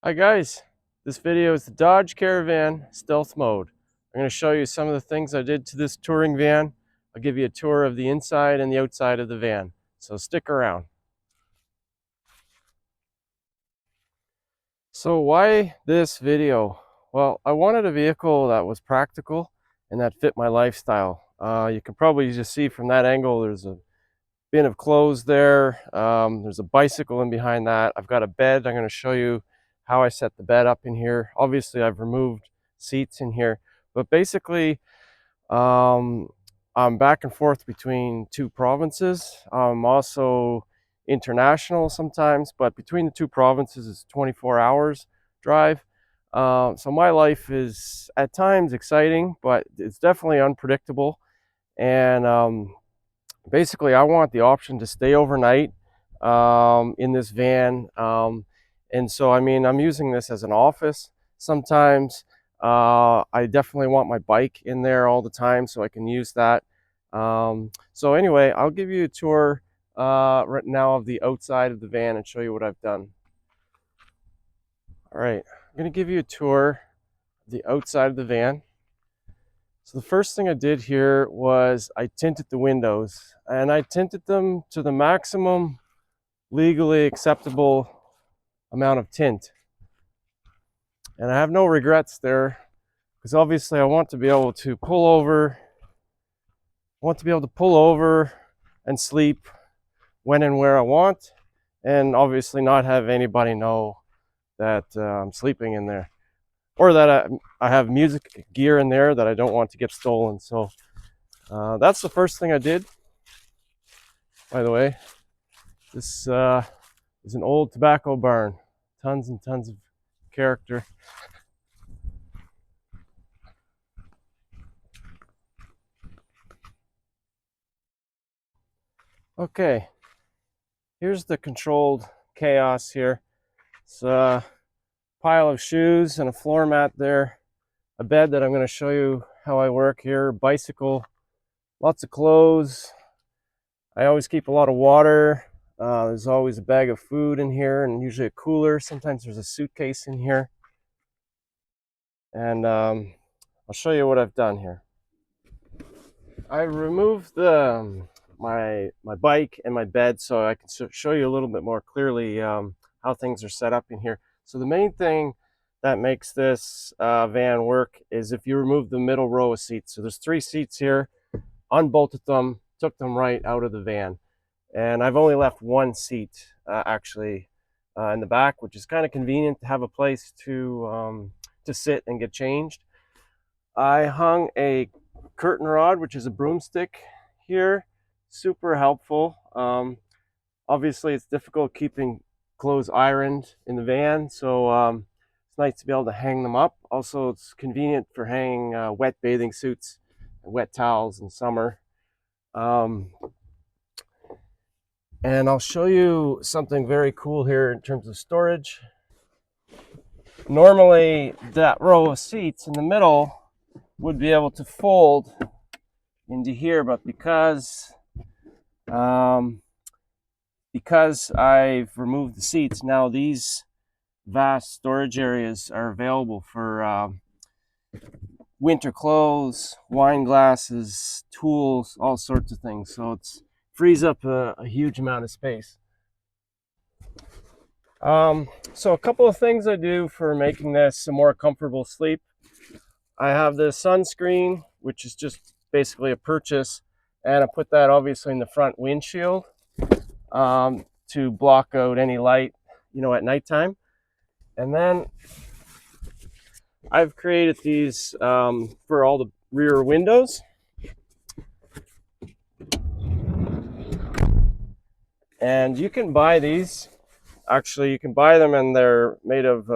Hi guys, this video is the Dodge Caravan stealth mode. I'm going to show you some of the things I did to this touring van. I'll give you a tour of the inside and the outside of the van, so stick around. So why this video? Well, I wanted a vehicle that was practical and that fit my lifestyle. You can probably just see from that angle there's a bin of clothes there. There's a bicycle in behind that. I've got a bed. I'm going to show you how I set the bed up in here. Obviously, I've removed seats in here, but basically, I'm back and forth between two provinces. I'm also international sometimes, but between the two provinces, it's 24 hours drive. So my life is at times exciting, but it's definitely unpredictable. And basically, I want the option to stay overnight in this van. And so, I mean, I'm using this as an office sometimes. I definitely want my bike in there all the time so I can use that. So anyway, I'll give you a tour right now of the outside of the van and show you what I've done. All right, I'm going to give you a tour of the outside of the van. So the first thing I did here was I tinted the windows, and I tinted them to the maximum legally acceptable amount of tint. And I have no regrets there, because obviously I want to be able to pull over. I want to be able to pull over and sleep when and where I want, and obviously not have anybody know that I'm sleeping in there, or that I have music gear in there that I don't want to get stolen. So that's the first thing I did. By the way, this is an old tobacco barn. Tons and tons of character. Okay, here's the controlled chaos here. It's a pile of shoes and a floor mat there. A bed that I'm going to show you how I work here. Bicycle, lots of clothes. I always keep a lot of water. There's always a bag of food in here, and usually a cooler. Sometimes there's a suitcase in here. And I'll show you what I've done here. I removed my bike and my bed so I can show you a little bit more clearly how things are set up in here. So the main thing that makes this van work is if you remove the middle row of seats. So there's 3 seats here, unbolted them, took them right out of the van. And I've only left 1 seat actually in the back, which is kind of convenient to have a place to sit and get changed. I hung a curtain rod, which is a broomstick here. Super helpful. Obviously, it's difficult keeping clothes ironed in the van, so it's nice to be able to hang them up. Also, it's convenient for hanging wet bathing suits and wet towels in summer. And I'll show you something very cool here in terms of storage. Normally, that row of seats in the middle would be able to fold into here, but because I've removed the seats, now these vast storage areas are available for winter clothes, wine glasses, tools, all sorts of things. So it frees up a huge amount of space. So a couple of things I do for making this a more comfortable sleep. I have the sunscreen, which is just basically a purchase, and I put that obviously in the front windshield to block out any light, at nighttime. And then I've created these for all the rear windows. And you can buy these. Actually, you can buy them, and they're made of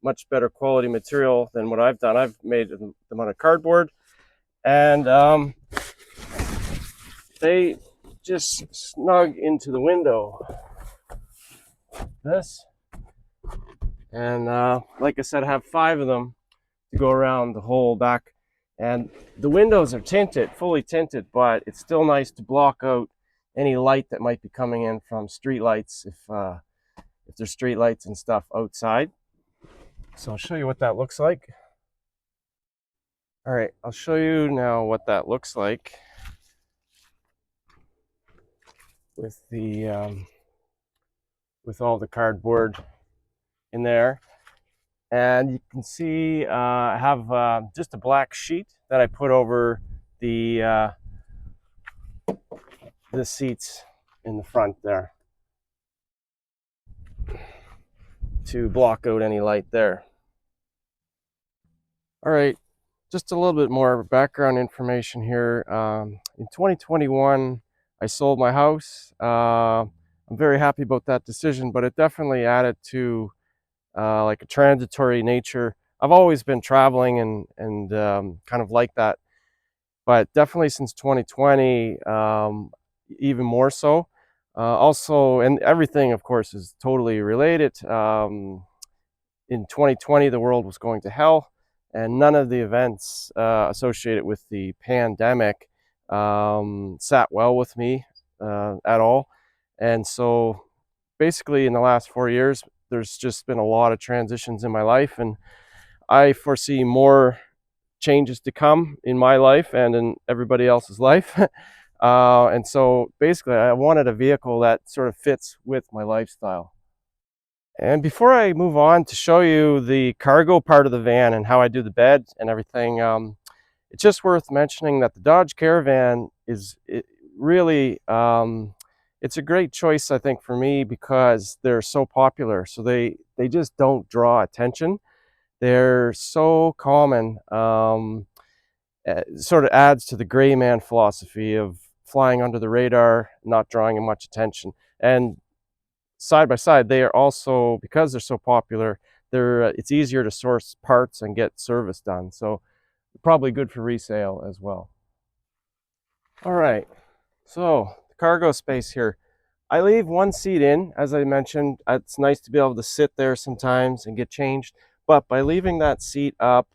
much better quality material than what I've done. I've made them out of cardboard, and they just snug into the window. This, and like I said, I have 5 of them to go around the whole back. And the windows are tinted, fully tinted, but it's still nice to block out any light that might be coming in from street lights if there's street lights and stuff outside. So I'll show you what that looks like. All right, I'll show you now what that looks like with the with all the cardboard in there. And you can see I have just a black sheet that I put over the seats in the front there to block out any light there. All right, just a little bit more background information here. In 2021, I sold my house. I'm very happy about that decision, but it definitely added to like a transitory nature. I've always been traveling and kind of like that, but definitely since 2020, even more so. Also, and everything, of course, is totally related. In 2020, the world was going to hell, and none of the events associated with the pandemic sat well with me at all. And so, basically, in the last 4 years, there's just been a lot of transitions in my life, and I foresee more changes to come in my life and in everybody else's life. And so basically, I wanted a vehicle that sort of fits with my lifestyle. And before I move on to show you the cargo part of the van and how I do the bed and everything, it's just worth mentioning that the Dodge Caravan is really, it's a great choice, I think, for me because they're so popular. So they just don't draw attention. They're so common. Sort of adds to the gray man philosophy of flying under the radar, not drawing much attention. And side by side, they are also, because they're so popular, it's easier to source parts and get service done. So probably good for resale as well. All right, so the cargo space here. I leave one seat in, as I mentioned. It's nice to be able to sit there sometimes and get changed. But by leaving that seat up,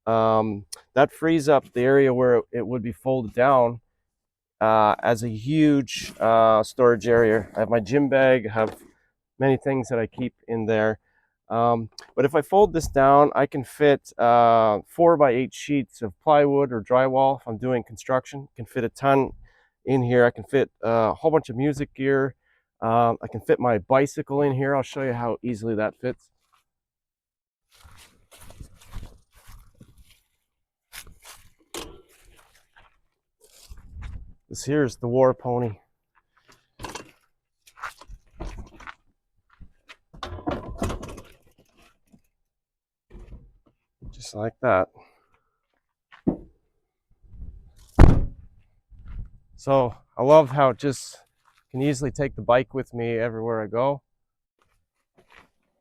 that frees up the area where it would be folded down as a huge storage area. I have my gym bag, I have many things that I keep in there. But if I fold this down, I can fit 4x8 sheets of plywood or drywall if I'm doing construction. I can fit a ton in here. I can fit a whole bunch of music gear. I can fit my bicycle in here. I'll show you how easily that fits. This here's the War Pony. Just like that. So I love how it just can easily take the bike with me everywhere I go.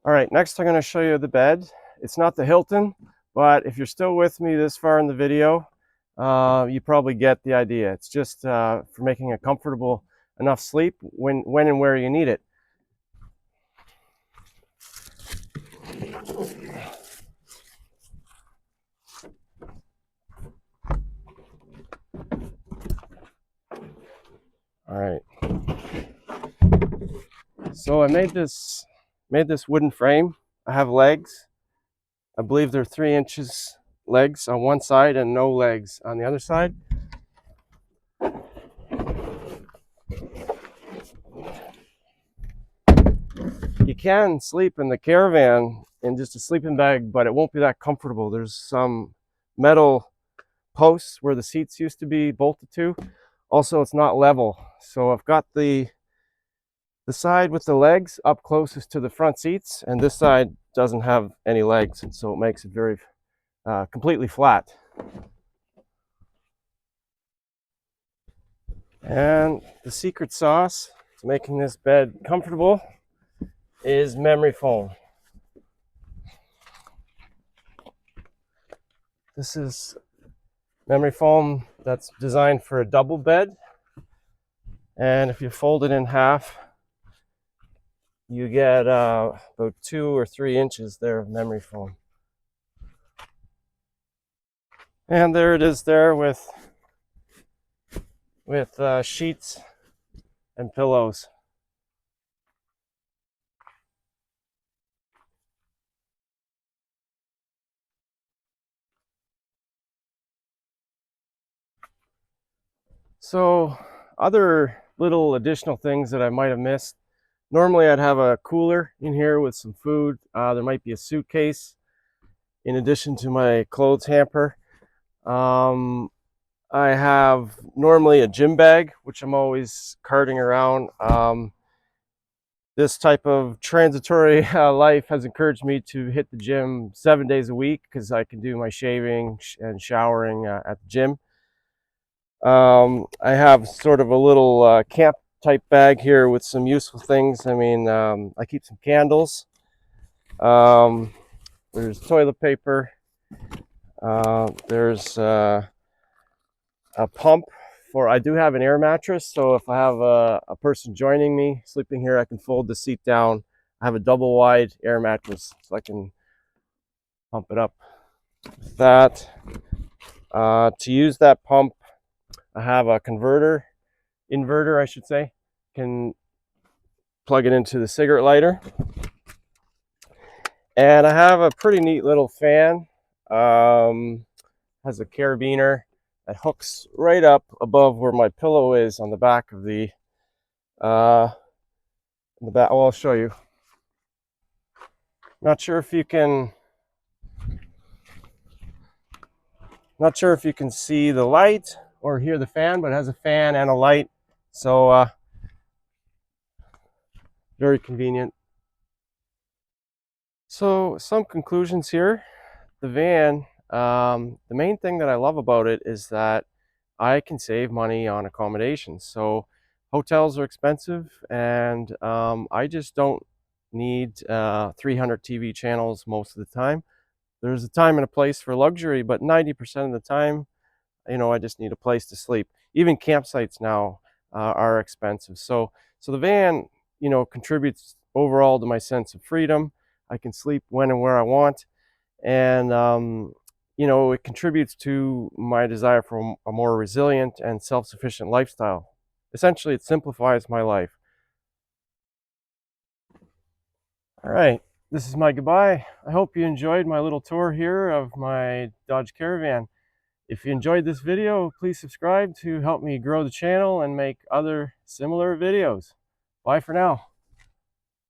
All right, next I'm going to show you the bed. It's not the Hilton, but if you're still with me this far in the video, you probably get the idea. It's just for making a comfortable enough sleep when and where you need it. All right. So I made this wooden frame. I have legs. I believe they're 3 inches legs on one side and no legs on the other side. You can sleep in the Caravan in just a sleeping bag, but it won't be that comfortable. There's some metal posts where the seats used to be bolted to. Also, it's not level. So I've got the side with the legs up closest to the front seats, and this side doesn't have any legs, and so it makes it very completely flat. And the secret sauce to making this bed comfortable is memory foam. This is memory foam that's designed for a double bed, and if you fold it in half, you get about 2 or 3 inches there of memory foam. And there it is there with sheets and pillows. So other little additional things that I might have missed. Normally I'd have a cooler in here with some food. There might be a suitcase in addition to my clothes hamper. Um, I have normally a gym bag, which I'm always carting around. This type of transitory life has encouraged me to hit the gym 7 days a week because I can do my shaving and showering at the gym. I have sort of a little camp type bag here with some useful things. I mean, I keep some candles. Um, there's toilet paper. There's a pump for, I do have an air mattress, so if I have a person joining me sleeping here, I can fold the seat down. I have a double wide air mattress, so I can pump it up with that. To use that pump, I have a inverter, I should say. Can plug it into the cigarette lighter. And I have a pretty neat little fan. Has a carabiner that hooks right up above where my pillow is on the back of the well, I'll show you. Not sure if you can see the light or hear the fan, but it has a fan and a light, so very convenient. So some conclusions here. The van, the main thing that I love about it is that I can save money on accommodations. So hotels are expensive, and I just don't need 300 TV channels most of the time. There's a time and a place for luxury, but 90% of the time, I just need a place to sleep. Even campsites now are expensive. So the van, contributes overall to my sense of freedom. I can sleep when and where I want, and it contributes to my desire for a more resilient and self-sufficient lifestyle. Essentially, it simplifies my life. All right, this is my goodbye. I hope you enjoyed my little tour here of my Dodge Caravan. If you enjoyed this video, please subscribe to help me grow the channel and make other similar videos. Bye for now.